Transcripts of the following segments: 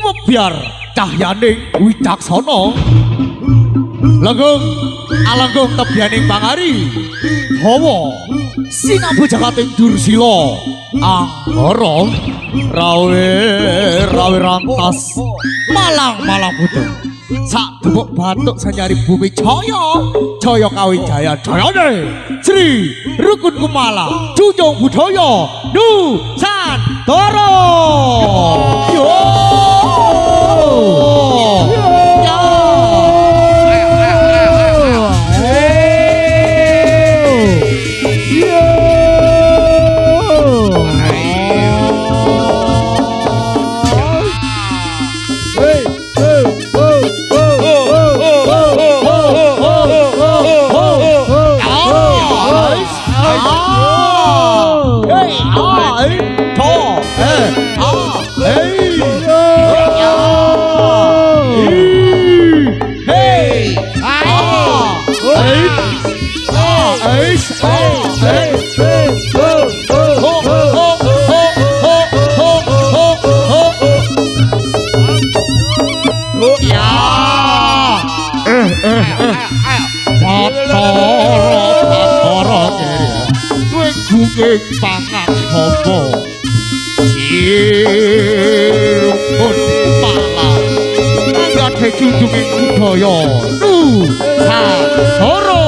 Tumebyar cahyaning wicaksana Langgeng alanggung tebyaning pangari hawa sinambu jagating Dursila Anggara rawe rantas malang butuh sak debok batuk sanyari bumi jaya kawijaya jayane Sri Rukun Kumala Junjung Budaya Nusantara yo pangan hobo Rukun Kumala anggadhe junjunging budaya Nusantara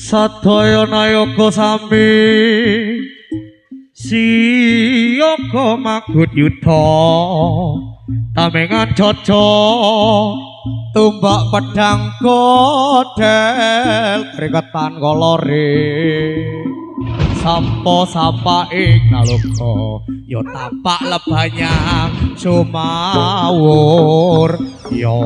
Sadaya nayaka sami siyaka magut yudha tamengan caca tumbak pedhang kodel kriketan kolore sampa ing nalika ya tapak lebanyang sumawur ya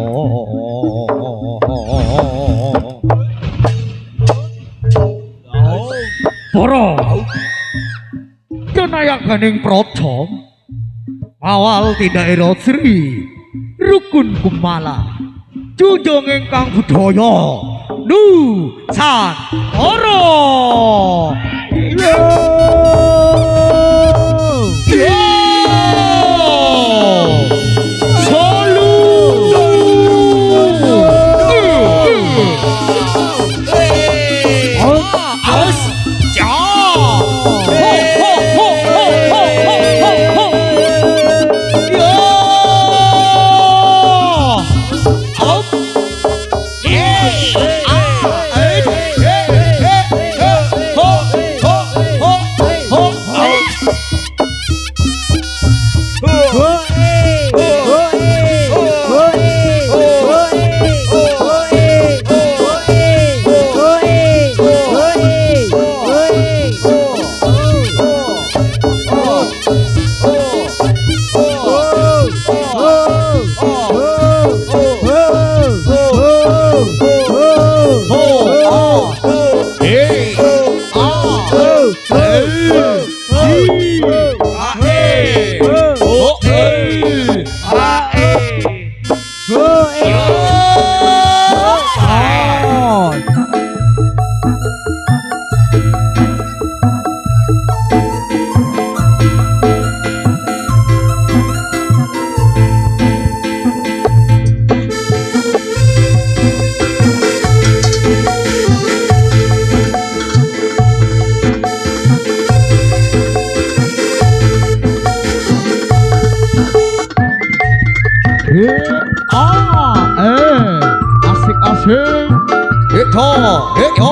para kenayaganing praja awal tindak Sri Rukun Kumala junjung ingkang budaya Nusantara Asik-asik. Yo, yo.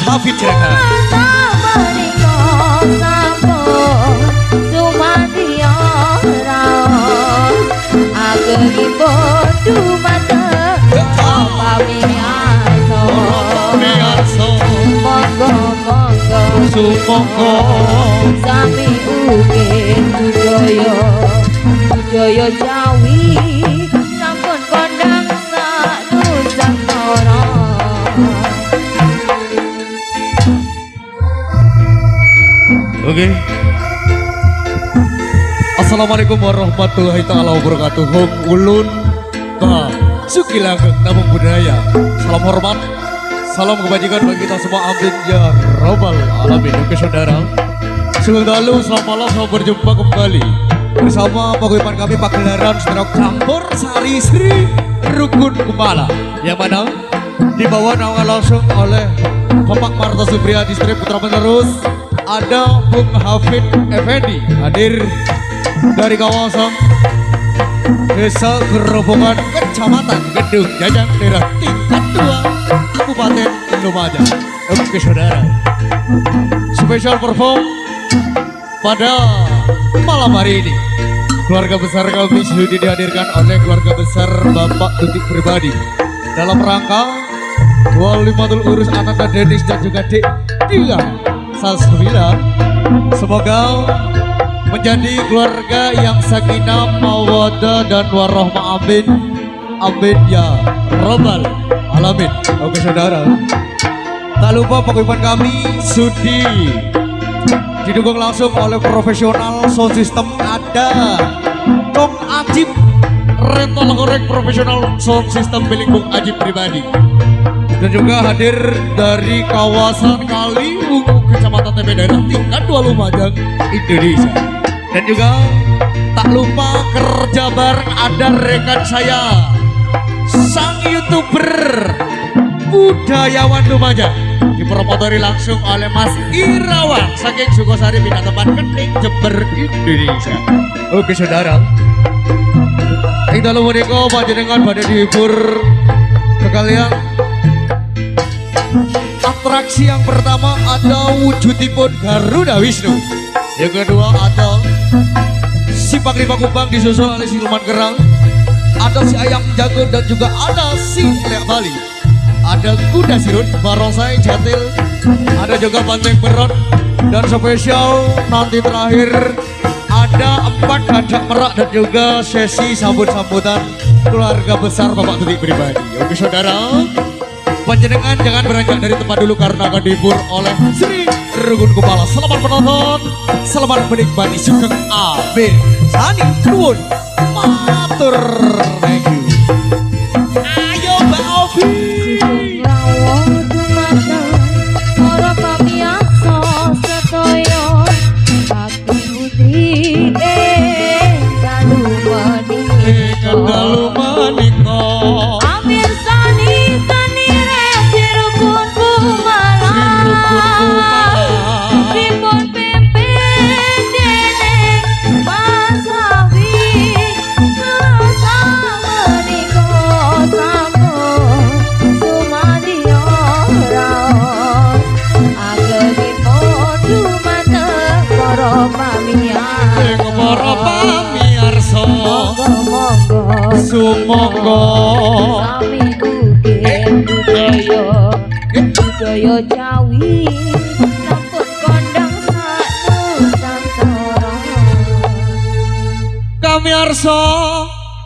Hafid Jeraka Sumonggo sami ugi Budaya Jawi sampun kondang sanusantara. Oke. Assalamualaikum warahmatullahi taala wabarakatuh. Hong ulun ka sukilageng namung budaya. Salam hormat, salam kebajikan bagi kita semua, amin ya rabbal alamin. Oke saudara, sugeng dalu selamat malam, selamat berjumpa kembali bersama paguyuban kami pagelaran Strok Campur Sari Sri Rukun Kumala, yang mana dibawa naungan langsung oleh Bapak Marta Supriya Distrik Putra Penerus. Ada Bung Hafid Effendi hadir dari kawasan Desa Gerobongan, Kecamatan Gedung Jajang, daerah tingkat 2, Kabupaten Lumajang. Oke saudara, spesial perform pada malam hari ini keluarga besar kami sudah dihadirkan oleh keluarga besar Bapak Tutik pribadi dalam rangka Walimatul Urus Ananda Denis dan juga Dek Dia Salsabila. Semoga menjadi keluarga yang sakinah, mawaddah dan warahmah, amin amin ya rabbal alamin. Oke saudara, tak lupa paguyuban kami sudi didukung langsung oleh profesional sound system. Ada Kong Ajib, rental korek profesional sound system milik Kong Ajib pribadi. Dan juga hadir dari kawasan Kaliwungu, Kecamatan TP, daerah tingkat 2 Lumajang, Indonesia. Dan juga tak lupa kerja bareng ada rekan saya, sang YouTuber budayawan Lumajang, dipromotori langsung oleh Mas Irawan saking Sukosari, Pindah Tempat Keting, Jember, Indonesia. Oke saudara, ing dalu menika panjenengan badhe dihibur kekalian. Atraksi yang pertama ada wujudipun Garuda Wisnu. Yang kedua ada si Panglima Kumbang disusul oleh Siluman Kerang. Ada si Ayam Jago dan juga ada si Leak Bali. Ada kuda sirut, barongsai, jatil. Ada juga banteng beron. Dan spesial nanti terakhir ada 4 kadak merak dan juga sesi sambut-sambutan keluarga besar Bapak Tutik pribadi. Oke saudara, panjenengan jangan beranjak dari tempat dulu karena akan dihibur oleh Sri Rukun Kumala. Selamat menonton, selamat menikmati. Sugeng amin sani nuwun matur, thank you. Ayo Mbak Ovi. Sumonggo sami ugi budaya Jawi sampun kondang sanusantara. Kami arsa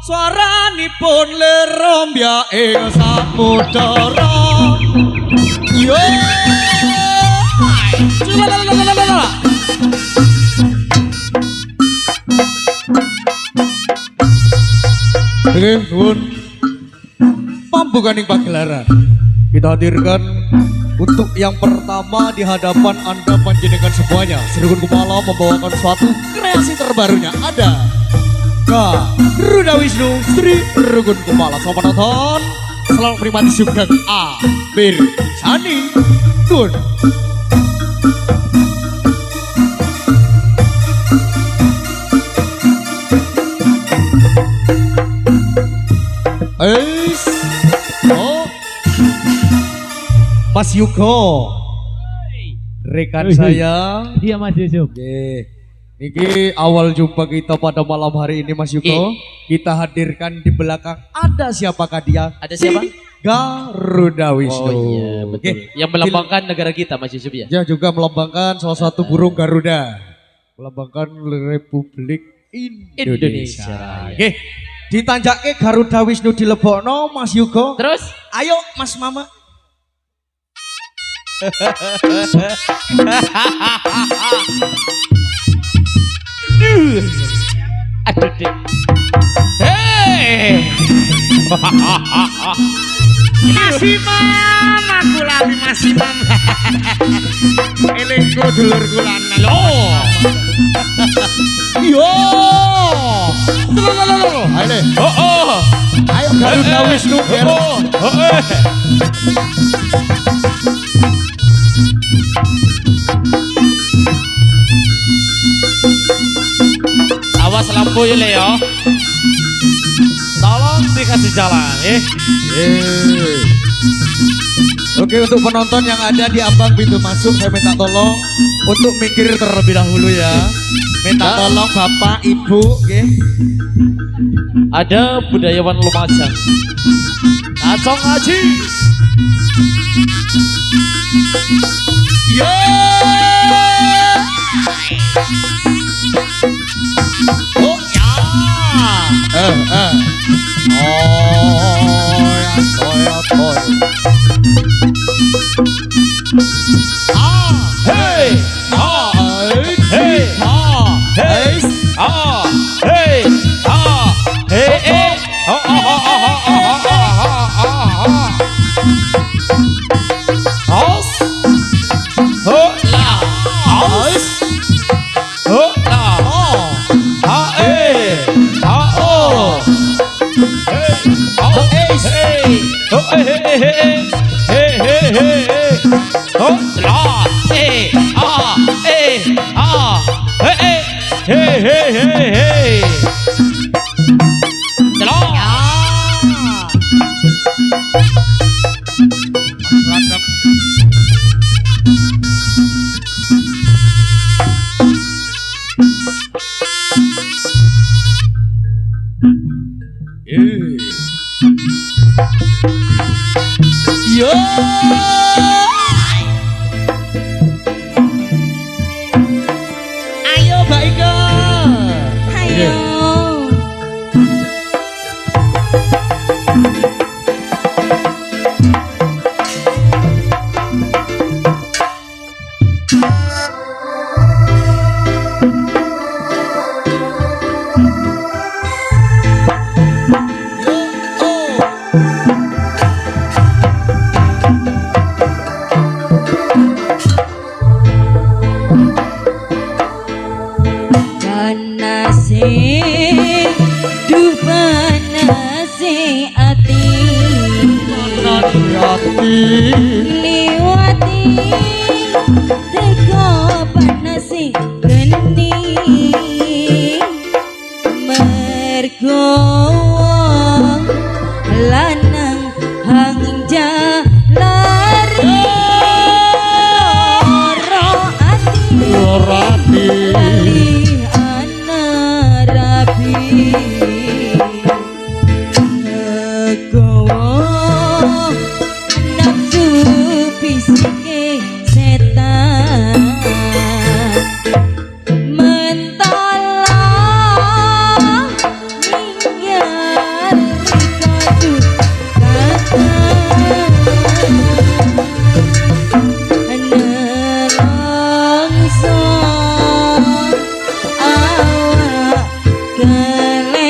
swaranipun lerombya ing samudara. Yo Oke, nuwun. Pambukaning pagelaran. Kita hadirkan untuk yang pertama di hadapan Anda panjenengan semuanya. Sri Kumala membawakan suatu kreasi terbarunya. Ada Garuda Wisnu Sri Rugun Kumala. Selamat nonton. Selamat menikmati Sugeng Amir Sani Kun. Mas Yugo, rekan saya. Iya Mas Yusuf. Oke, ini awal jumpa kita pada malam hari ini Mas Yugo. Kita hadirkan di belakang ada siapakah dia? Ada siapa? Garuda Wisnu. Oh iya betul. Yang melambangkan negara kita Mas Yusuf ya. Ya juga melambangkan salah satu burung Garuda, melambangkan Republik Indonesia. Oke, ditanjake Garuda Wisnu dilebokno Mas Yugo. Terus? Ayo Mas Mama. Aduh deh. Hei. Masih mam, aku lagi masih mam. Elengku dulur kulan lo. Yo. Ayo. Oh. Ayo Garuda Wisnu. Awas lampu ya Leo. Tolong dikasih jalan Oke, untuk penonton yang ada di ambang pintu masuk, saya minta tolong untuk minggir terlebih dahulu ya. Minta tolong Bapak, Ibu, oke. Ada budayawan Lumajang Acong Haji. Oh ya. Hey. Ayo Mbak Ika. Ayo. Liwati teko panase geni mergo lanang hang jalari ora ati lali ana rabi pisike setan mentala ninggal kadu kata nelongso awak kelelera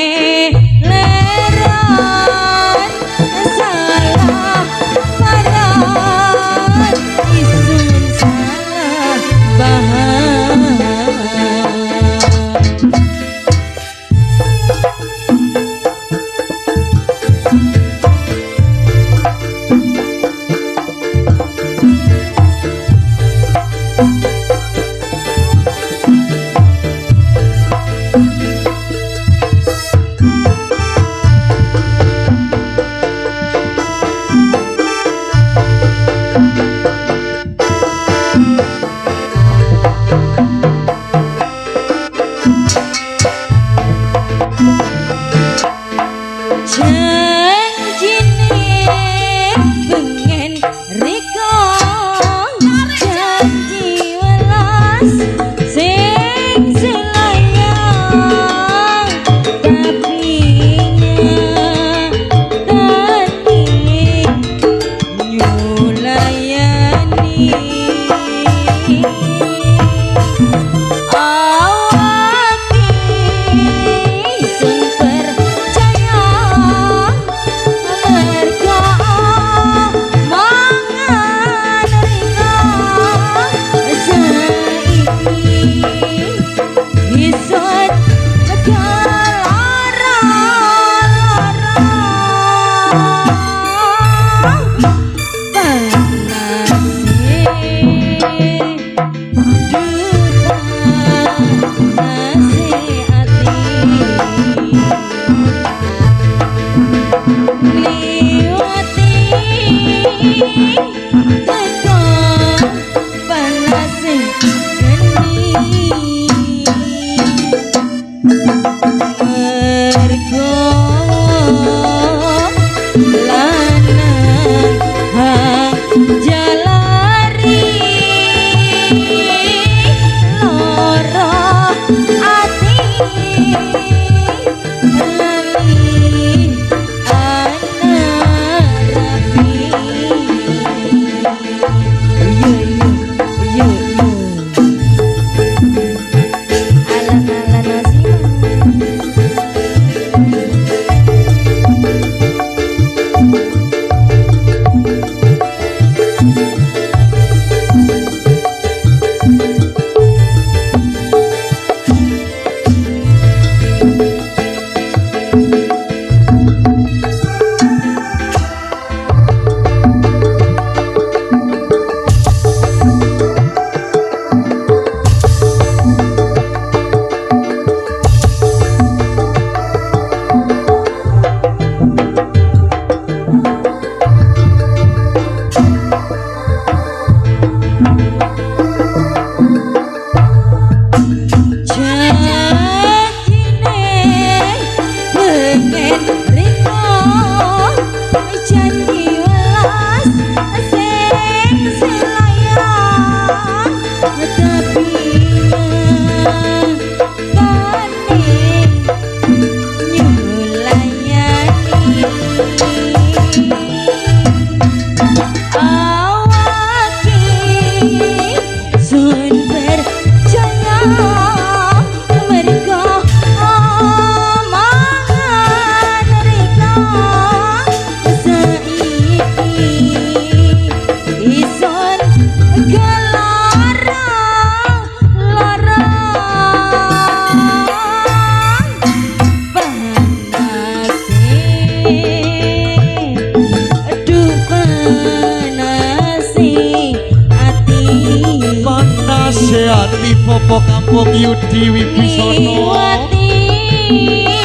Nasihati Popo Kampung Yudi Wibisono.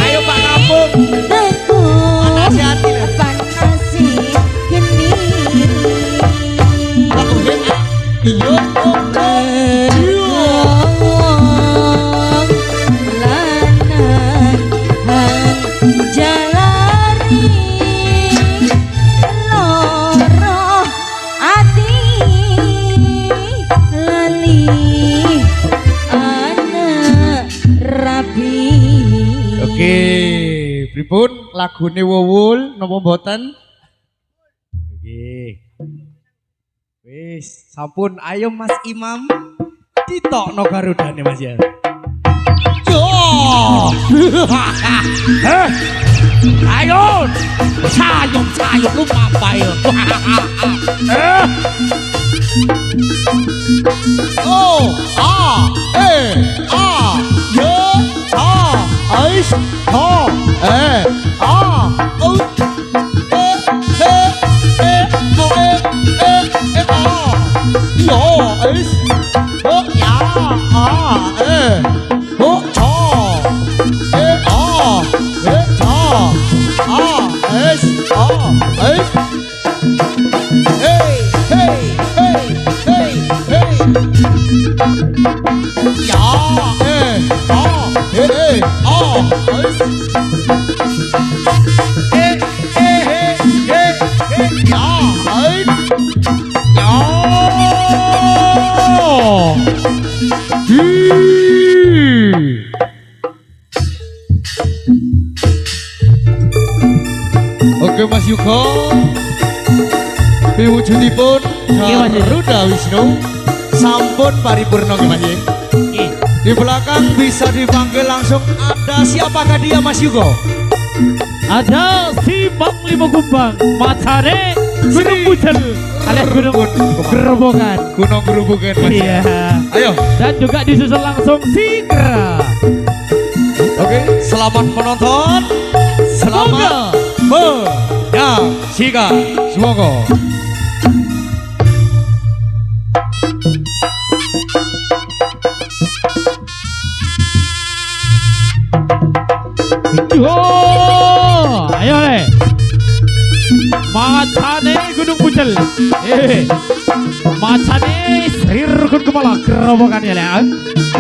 Ayo Pak Kampung. Nasihati lho. Panasi gendiri. Aku hek. Iya. Oke, pripun lagune Wuwul napa mboten? Oke. Wis, sampun ayo Mas Imam ditokno garudane Mas ya. Yo! Ayo! Sayung lu mampai. Oh, yo, ais, hey, hey. Oh. Oke Mas Yuko, piwujudipun Iya, Mas. Garuda Wisnu sampun paripurna nggih Mas. Ih, Di belakang bisa dipanggil langsung, ada siapakah dia Mas Yuko? ada si Bang Limo Kumbang, matane Gunung Bucel, alias Gunung Gerobokan. Gunung Gerobokan Mas. Iya. Ayo, Dan juga disusul langsung si Kera. oke, selamat menonton. Selamat menyaksikan. Semoga. Yo, ayo le. Matane Gunung Bucel. Matane Srirukun Kepala Gerobokan ya le.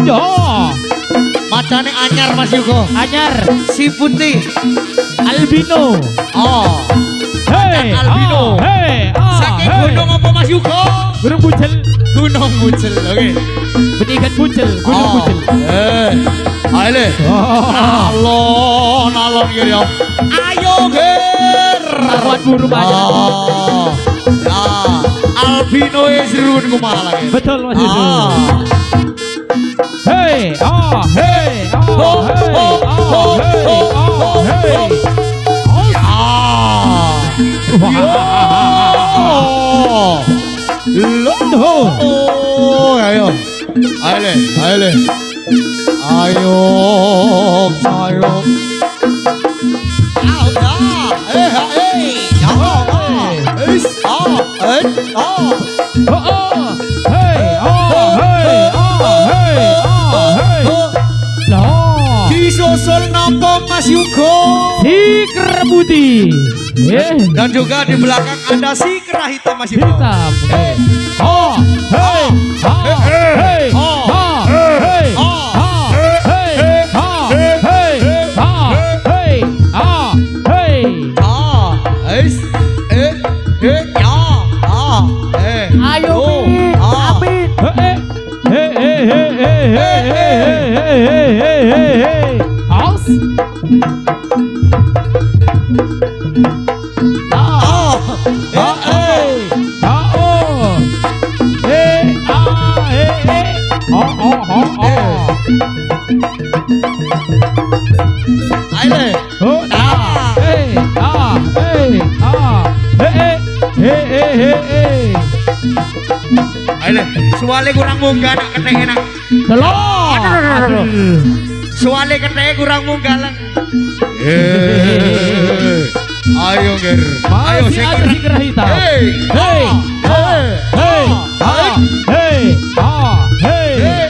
Yo, Macane anyar Mas Yuko. anyar Si putih. albino. Oh, Hey, albino. Hey, saking hey. gunung apa Mas Yuko? Gunung Bucel. Gunung Bucel. Oke. Benikan Bucel, Gunung Bucel. Ayo le. Alon gitu ya. Ayo ger. Lawan burung aja. Ya, albino Srirukun Kepala lagi. Betul Mas Yusuf. Hey, hey, hey, hey. Ayo, ayo le. Ayo, ayo. Disusul nopo Mas Yuko. Si Kerbuti. Dan juga di belakang ada si Kera Hitam Mas Yuko. Hitam. Hey, hey, hey, Ayo Min, Amin. Aus. Suale kurang munggah nak ketek enak. Telur. Suale ketek kurang munggah lang. Ayo ger. Ayo Masih ada si Kera Hitam. Hey, Hey, hey, hey, hey, hey, hey, hey.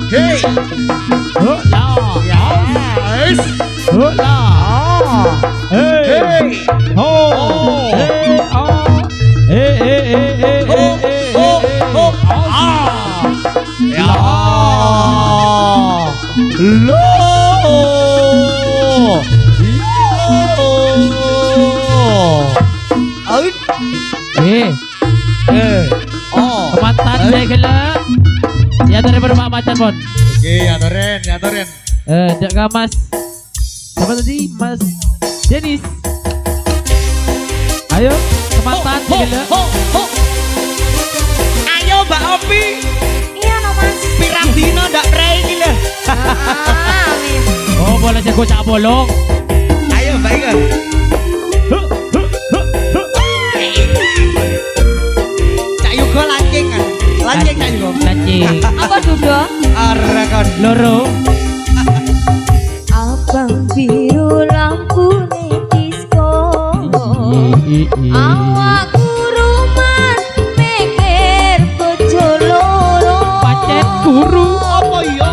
Yes. Hey. Ya. Lo. Kemantan saya kena. Ya dari berapa macan pon? Oke, ya Toren. Jaga Mas. Siapa tadi? Mas Denis. Ayo, kemantan saya kena. Ayo Mbak Opi. Iya no Mas. Pirang dino ndak prei iki lho. Amin. Oh, boleh saya kocak bolong. Ayo Mbak Ika. Cak Yugo lancing kan. Lancing Cak Yugo. Lancing. Apa Dudo? Arakon. Loro. Abang biru lampu disco. Awak kuruman mikir bojo loro. Pacet guru. Apa iya?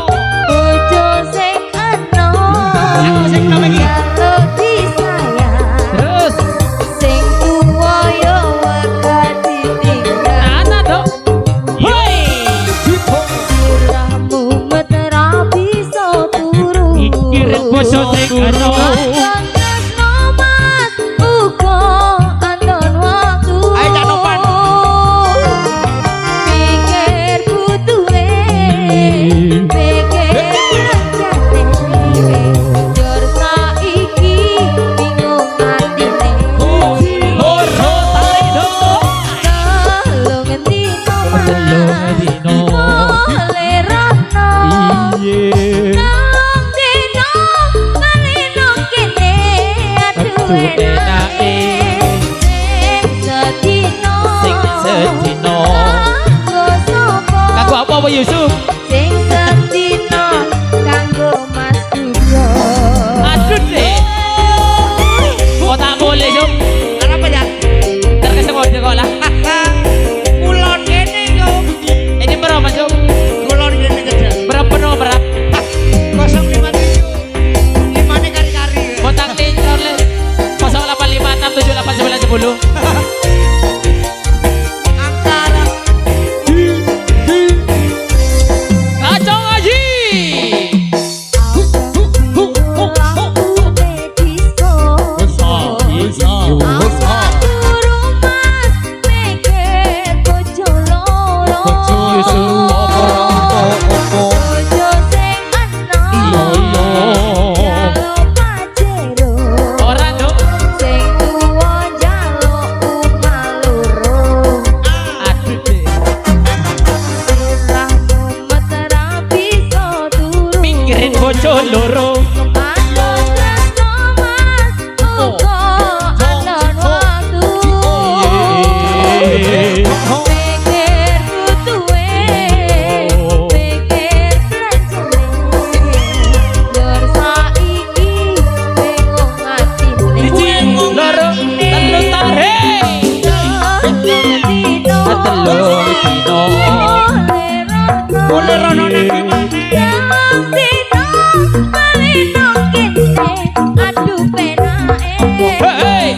Bojo sing enom. Sing enom iki. Kalau disayang. Terus. Sing tuwa yo wega ditinggal. Anak dong. Sirahmu metera bisa turu. Ikirin boso sing enom. Mas 10. Angkara. Kacau Haji. Orang dong. Aduh deh. Mikirin bojo loro. Loro telu tare. Telu dino. Boleh rono nanti Hei.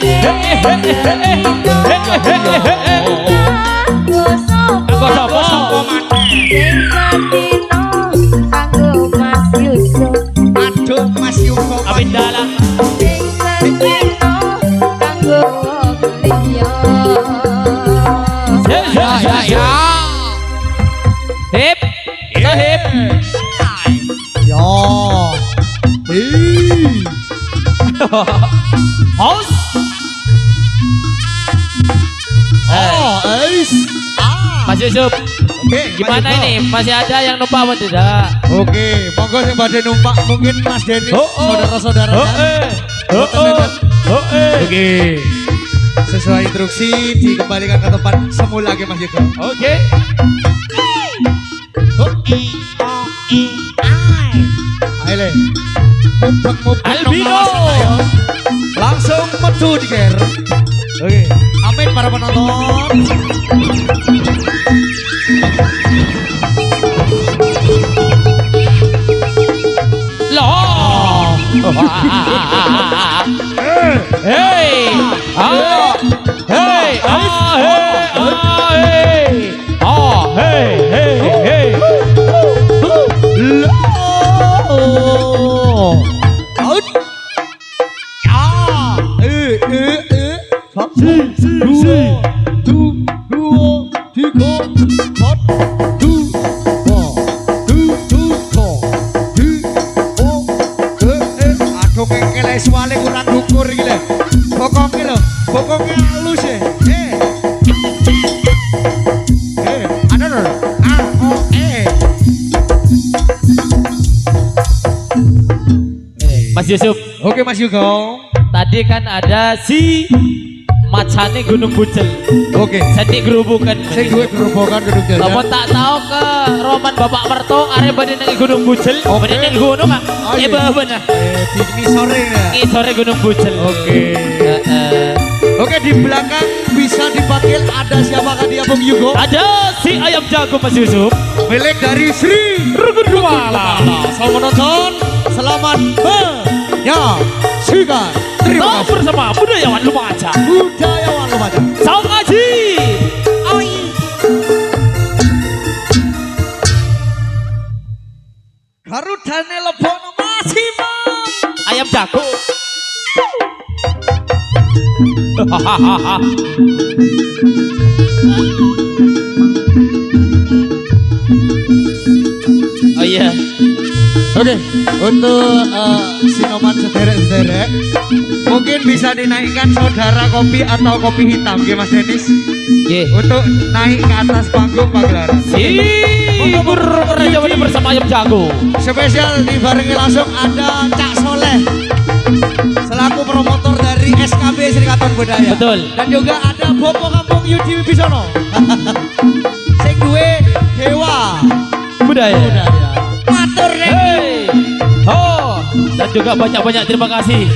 Aku sapa? Aduh Mas Yuko. Abin dalang. Ya. Hip. Kita hip. Ya. House. Oh, Ais. Mas Yusuf, Oke, gimana Mas Yuko. ini? Masih ada yang numpang apa tidak? Oke, monggo yang pada numpak mungkin Mas Denis, saudara-saudaranya. Oke. Sesuai instruksi dikembalikan ke tempat semula lagi Mas Yuko. Oke. Ayo le. Mubeng-mubeng Albino. nong lawas, ayo. Langsung metu diker. Oke. Amin para penonton. Loh. Hey. Ah. Hey. Ah. Hey. Ah. Hey. Ah. Hey. Hey. Hey. Out. Ya. Satu, dua, tiga, empat, aduh kengkele suale kurang dukur gila. Bokongnya loh, bokongnya halus ya. Ada loh. Mas Yusuf, Oke Mas Yuko. tadi kan ada si macane Gunung Bucel. Oke. Sandi gerubukan. Saya gue gerobokan gedung jalan. Kamu tak tahu ke Roman Bapak Merto are badhe nang Gunung Bucel. Oke. Badhe nang gunung ah. Oh, iya. Bener. Di sore ya. Ini sore Gunung Bucel. Oke. Oke, di belakang bisa dipanggil ada siapakah dia Bung Yugo? Ada si ayam jago Mas Yusuf. Milik dari Sri Rukun Kumala. Selamat menonton, selamat menyaksikan. Terima Tetap kasih. bersama budayawan Lumajang. Budayawan Lumajang. Saung Haji. Garudane lebono masih Bang. Ayam jago. Oh iya. Oke, untuk sinoman sederek-sederek mungkin bisa dinaikkan saudara kopi atau kopi hitam ya Mas Denis Ye. untuk naik ke atas panggung pagelaran. Hibur Raja Wali bersama ayam jago. Spesial dibarengi langsung ada Cak Soleh selaku promotor dari SKB Serikatan Budaya. Betul. Dan juga ada Bopo Kampung Yudi Wibisono. Sing duwe Dewa Budaya. Budaya. Matur Hey. Oh, dan juga banyak-banyak terima kasih.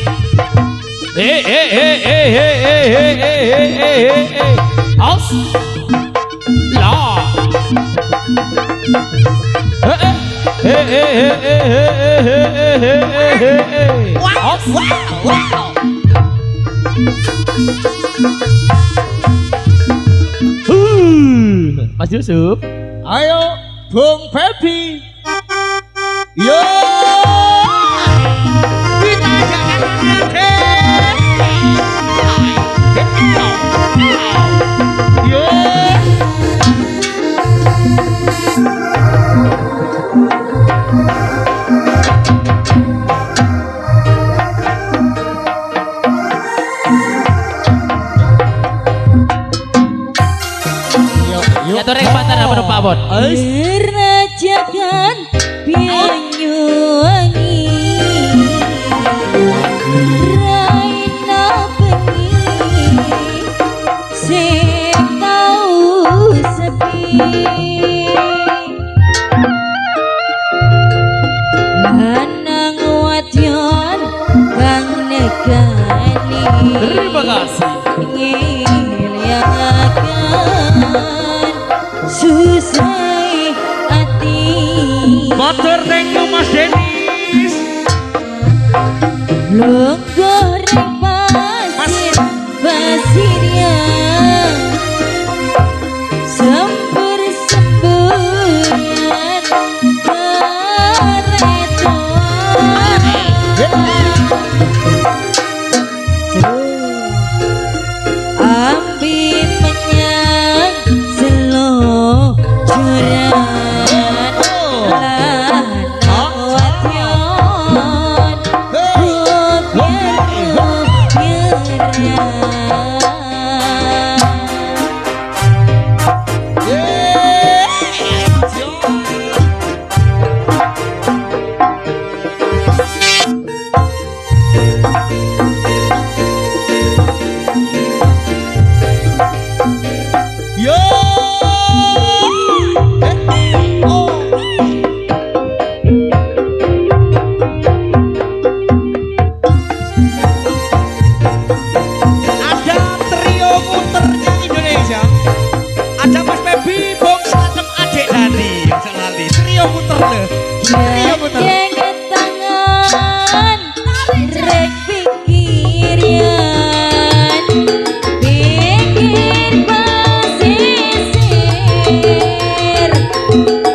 Aus. La. Aus. Mas Yusuf. Ayo Bung Febi. Yo. Kita jangan Yo. Ya torek patar apa Pak Bon? Rajakan Banyuwangi Raina bengi sing tau sepi lanang wadon kang negani Terima kasih. ngiliakan susah hati Motor thank you Mas Denis. Longgoreng pasir pasirnya sempur-semburan keretoan ambi menyang selojuran lanang wadon Yo. Ada trio muternya Indonesia. Ada Mas Febi, Bong Slatem, Adek Dani. Yang lali. Trio muter le. Trio muter. Jangan tangan rek pikiran pikir pesisir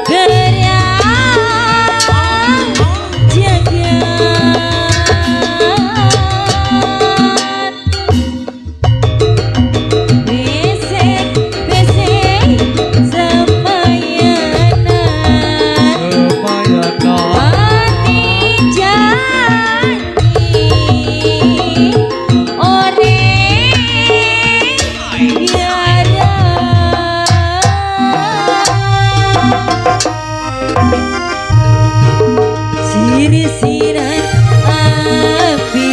gerak jagat bisik-bisik semayanan Hati janji ore biara sirisiran api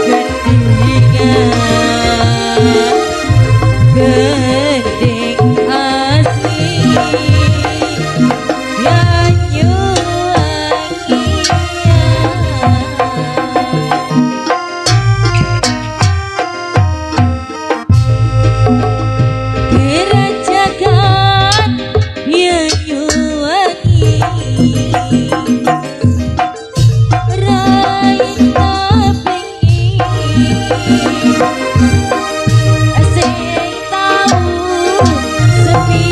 ketinggalan gending asli Kerajakan Banyuwangi Raina bengi sing tau sepi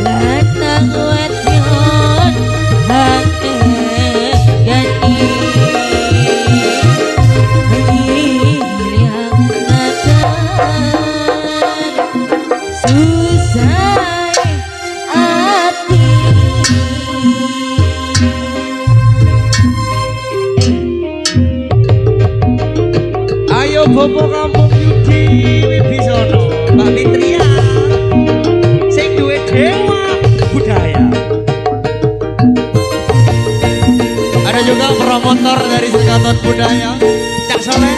lanang wadon hati gani mengiliangkan susah hati Ayo bobo kampung Yudi Wibisono, Mbak Fitria, sing duwe dewa budaya. Ada juga promotor dari Sekatan Budaya. Cak Soleh.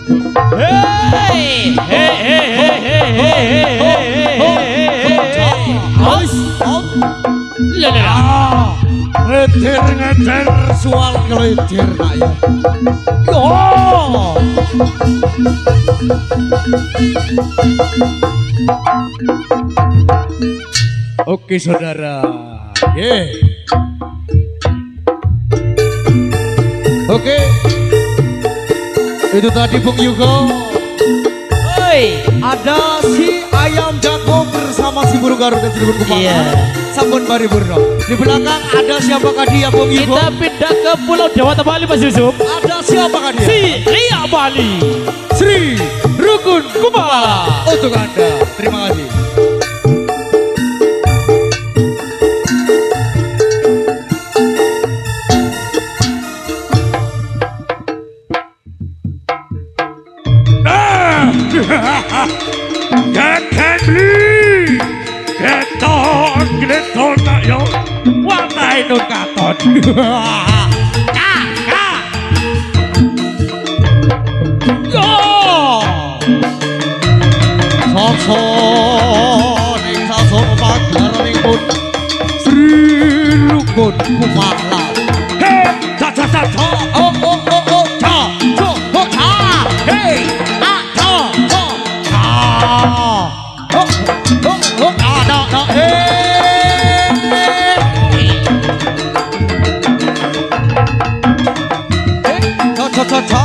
Hei, hei, hei, hei, hei, hei, hei, Ngedir soal ngeledir nak ya. Oke saudara. Oke. Itu tadi Bung Yugo. Hei, Ada si ayam jago bersama si burung Garuda Cirebon Kupang. Iya. Sampun Bari Burno. Di belakang ada siapakah dia Bung Yugo? kita pindah ke Pulau Dewata Bali Mas Yusuf. Ada siapakah dia? Si Lia Bali. Sri Rukun Kumala. untuk Anda. Terima kasih. Keton nak yo. Watai nun katon. Yo! Sokso ning saso pagaraning pun Sri Rukun Kumala. Hei, sa sa sa sa. Oh oh oh oh cha cho ho cha. Hey, ah cha cho cha. Oh oh oh da hey. Cha.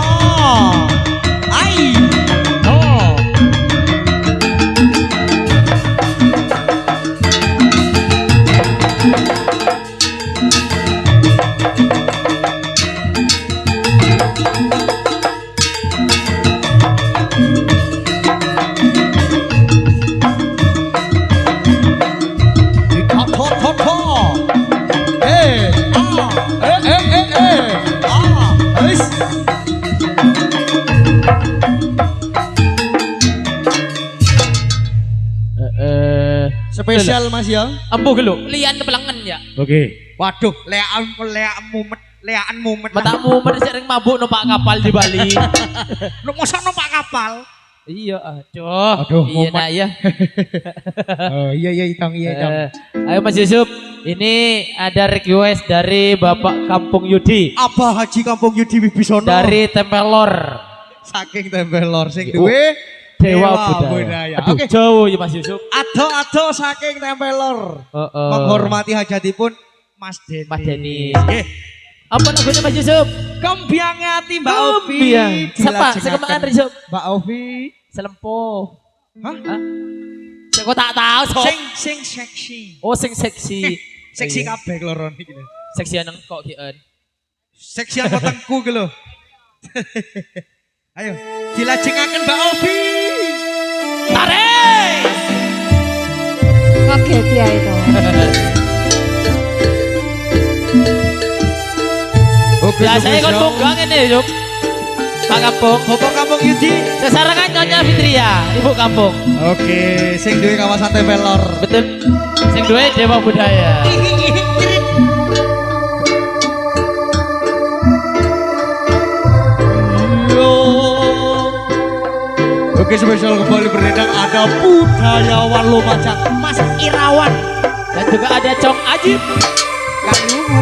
Ai. Oh. Spesial Mas ya. Ampuh gelo, lian kepelangan ya. Oke. Waduh, leaan mumet. Matamu sering mabuk numpak kapal di Bali. Lu mosok numpak kapal? Iya, aduh. Aduh, iya mumet. nak ya. Oh iya itang. Ayo Mas Yusuf, ini ada request dari Bapak Kampung Yudi. Apa Haji Kampung Yudi Wibisono? Dari Tempelor. saking Tempelor sing duwe Dewa Budaya. Aduh, Oke, jauh ya Mas Yusuf. ado-ado saking Tempelor. Heeh. Menghormati hajatipun Mas Deni. Mas Deni. Nggih. Apa lagunya Mas Yusuf? Kembiange ati Mbak Ovi. Kembiang. Siapa? Dilajengaken. Sekemangan Yusuf. Mbak Ovi. Selempo. Hah? Hah? Saya kok tak tahu sob. Sing seksi. Oh, sing seksi. Seksi Iya. kabeh kloron iki lho. Seksi nang kok kian. Seksian wetengku ki lho. Ayo, dilajengaken Mbak Ovi. Tarik. Kaget ya itu. Biasanya kan tunggang ini Yusuf. Pak Kampung. Bapak Kampung Yudi. Sesarangan Nyonya Fitria, Ibu Kampung. Oke, sing duwe kawasan Tempelor. Betul. Sing duwe Dewa Budaya. Yo. Oke, spesial kembali berdendang ada budayawan Lumajang Mas Irawan Dan juga ada Cong Ajib. Kang Lungu.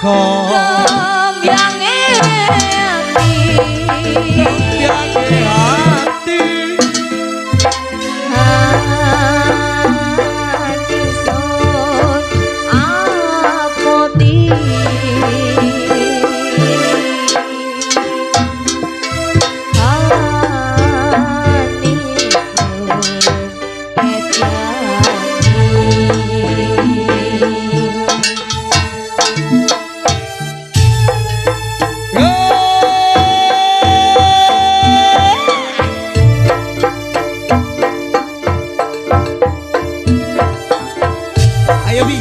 Gembyange ati Gembyange hati hati sun apoti hati sun Ayo Bi.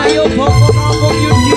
Ayo Bobo Kampung Yudi.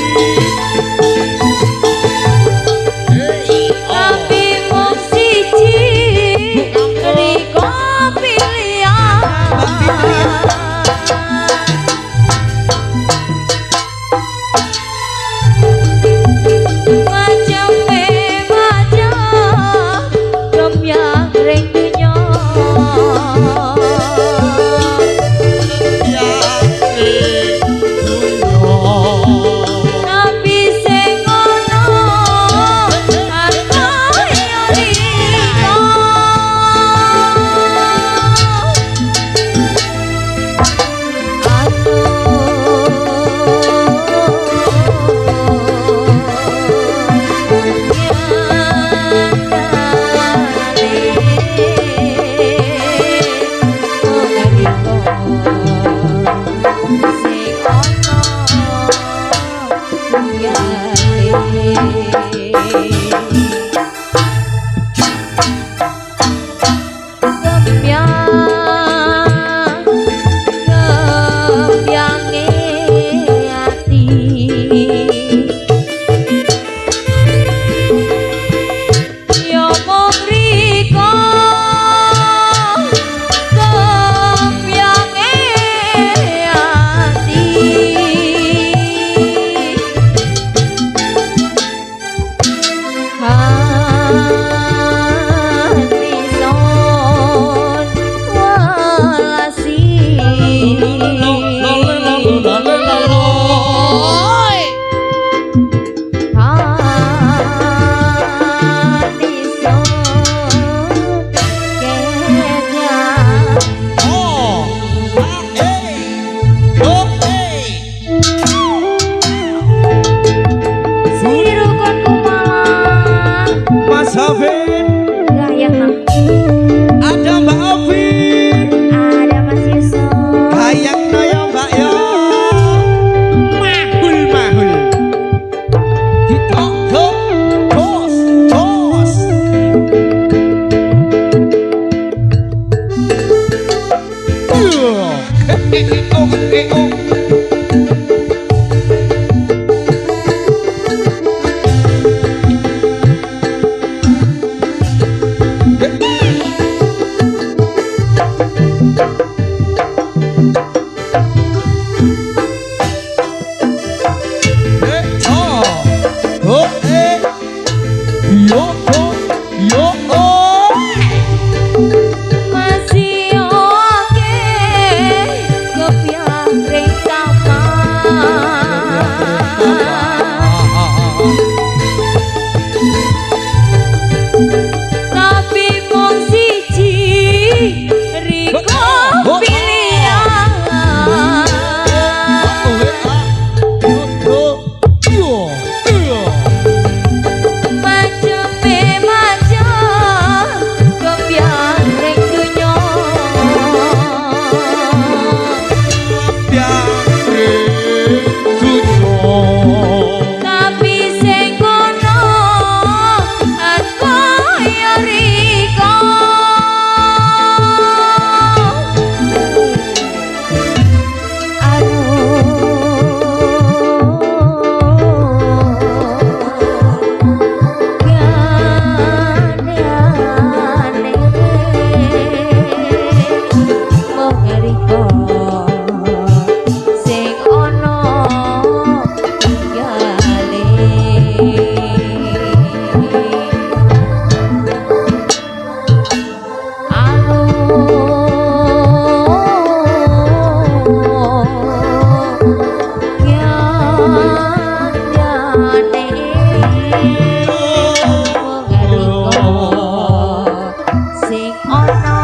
sing ana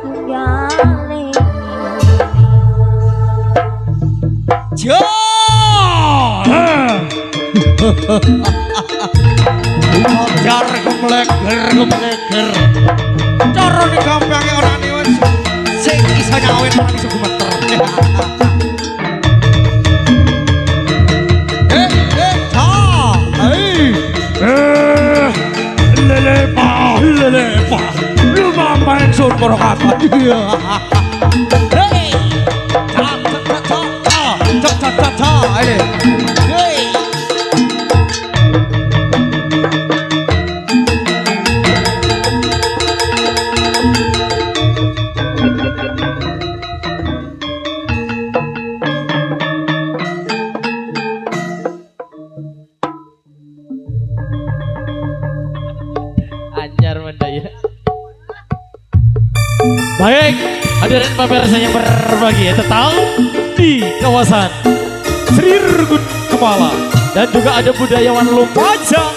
tunggale Jo. Jar gemleger. Carane gampange ora ne wis sing iso nyawet ora iso gumeter. Lelepa, lu main sur kata. Hei. Ta. Ini. Hei. Anjar mendaya. Baik, hadirin pemirsa yang berbahagia, tetap di kawasan Sri Rukun Kepala dan juga ada budayawan Lumajang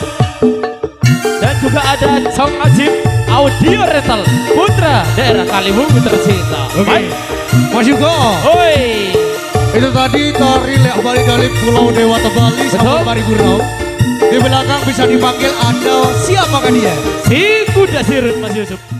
dan juga ada Song Ajib Audio Rental Putra daerah Kaliwungu tercinta. Oke, Mas Yugo. Oi, Itu tadi tari Lek Bali dari Pulau Dewata Bali sama Betul. Bari Gurau. Di belakang bisa dipanggil Anda, siapakah dia? si kuda sirut Mas Yusuf.